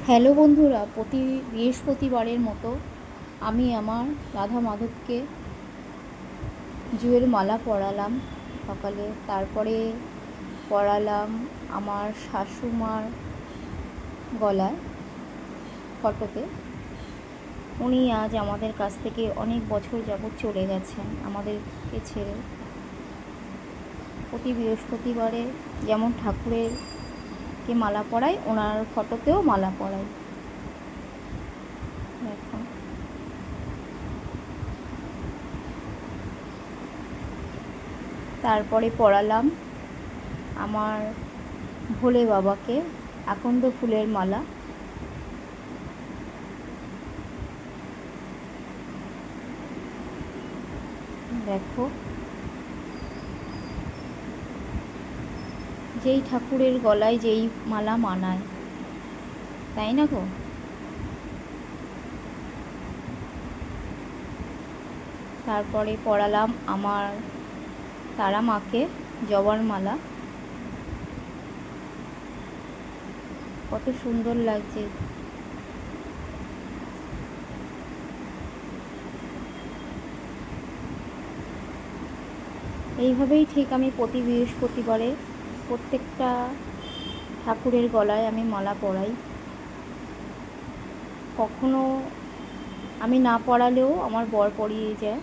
Hello বন্ধুরা, প্রতি বৃহস্পতিবারের মতো আমি আমার রাধা মাধবকে জুয়ের মালা পরালাম সকালে। তারপরে পরালাম আমার শাশুমার গলায়, ফটোতে। উনি আজ আমাদের কাছ থেকে অনেক বছর যাবৎ চলে গেছেন আমাদেরকে ছেড়ে। প্রতি বৃহস্পতিবারে যেমন ঠাকুরেরকে মালা পরাই, ওনার ফটোতেও মালা পরাই। দেখো, তারপরে পরালাম আমার ভোলে বাবাকে আকন্দ ফুলের মালা। দেখো, যেই ঠাকুরের গলায় যেই মালা মানায়, তাই না গো? তারপরে পরালাম আমার তারা মাকে জবার মালা। কত সুন্দর লাগছে। এইভাবেই ঠিক আমি প্রতি বৃহস্পতিবারে প্রত্যেকটা ঠাকুরের গলায় আমি মালা পরাই। কখনো আমি না পরালেও আমার বর পরিয়ে যায়।